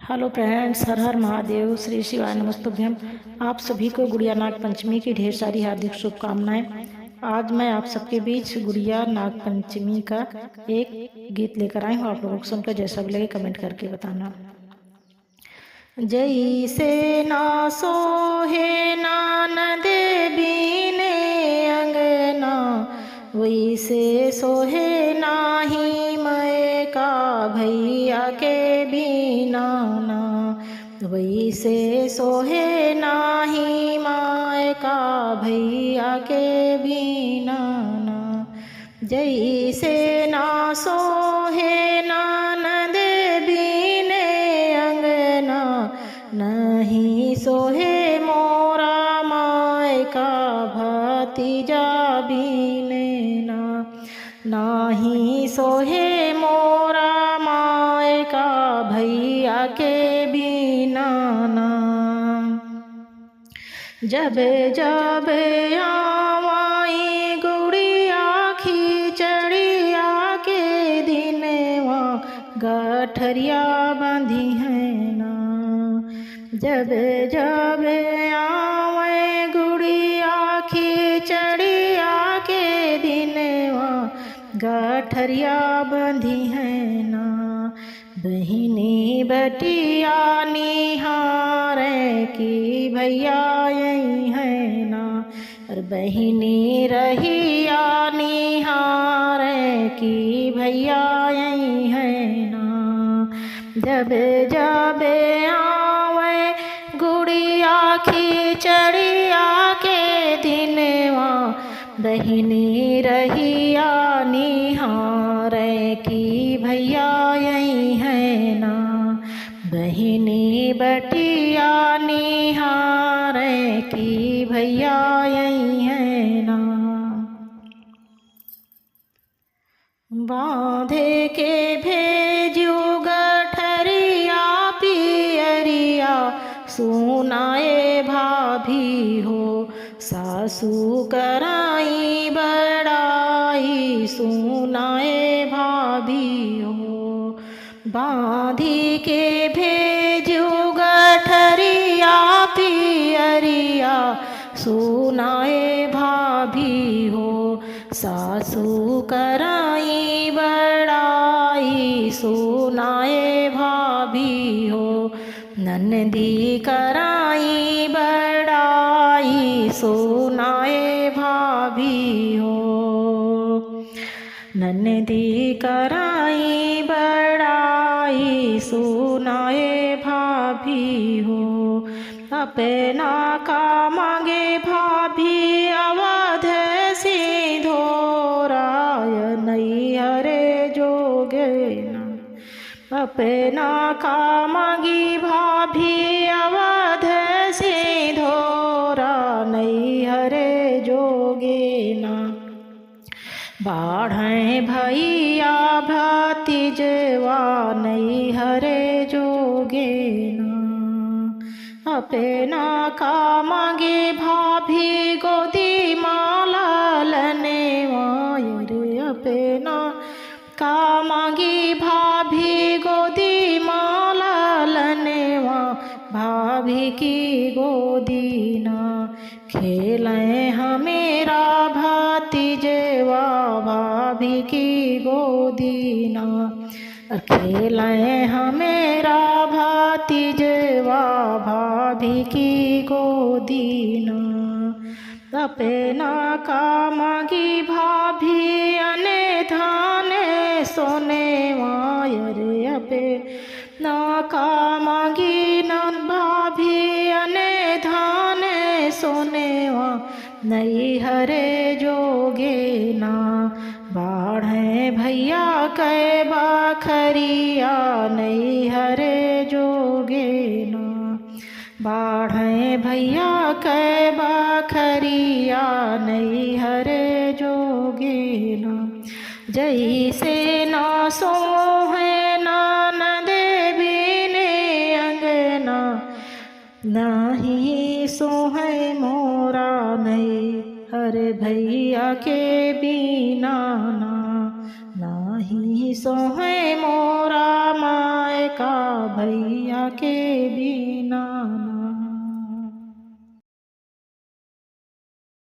Hello friends, हर हर महादेव, श्री शिवाय नमस्तुभ्यम। आप सभी को गुड़िया नाग पंचमी की ढेर सारी हार्दिक शुभकामनाएं। आज मैं आप सबके बीच गुड़िया नाग पंचमी का एक गीत लेकर आई हूँ। आप लोगों को सुनकर जैसा भी लगे कमेंट करके बताना। जैसे ना सोहे नान देवी ने अंगना, वैसे सोहे नाही मैं का भैया के बिना ना, वैसे सोहे नाही माय का भैया के बिना ना। जैसे ना सोहे नान देवी ने अंगना, नहीं सोहे मोरा माय का भतीजा बीने ना, नाही सोहे मोरा माय का भैया के बिना ना। जब जब आवाई गुड़िया खिचड़िया के दिनवा, गठरिया बंधी है ना। जब जब आवे गुड़िया खिचड़िया के दिनवा, गठरिया बंधी है ना। बहिनी बटिया निहारे की भैया यही है ना, और बहिनी रहिया निहारे की भैया यही है ना। जब जब आवे गुड़िया खिचड़िया के दिनवा, बहिनी रहिया निहारे की भैया यही है ना। बहिनी बटिया निहारे की भैया यही है ना। बांधे के भेजू गठरिया पियरिया, सुनाए भाभी हो सासू कराई बड़ाई, सुनाए भाभी हो। बांधी के भेजू गठरिया पियरिया, सुनाए भाभी हो सासू कराई बड़ाई, सुनाए भाभी हो। ननदी कराई बड़ाई, सुनाए भाभी हो। ननदी कराई बड़ाई, सुनाए भाभी हो। अपना का मांगे भाभी अवध सिंधोराय, नैहरे जोगे ना। अपना का मांगी भाभी अवध सिंधोरा, नैहरे जोगे ना। बाढ़े भैया भतीजवा, नैहरे जोगे ना। अपना का मांगे भाभी गोदी माला लने वायर, अपना का मांगी भाभी गोदी माला लनेवा, भाभी की गोदी ना। खेलें हमेरा भतीजवा, भाभी की गोदी ना। खेलें हमेरा भतीजवा, भाभी की गोदी ना। अपना का मांगी भाभी अने धाने सोने वायर, अपना का मांगी नन भाभी अने धाने सोने वा, नैहरे जोगे ना। बाढ़े भैया कै बाखरिया, नैहरे जोगे ना। बाढ़े भैया कै बाखरिया, नैहरे जोगे ना। जैसे ना सोहे नान देवी ने अंगना, नाही सोहे मोरा नैहर भैया के बिना ना। नाही सोहे मोरा माय का भैया के बिना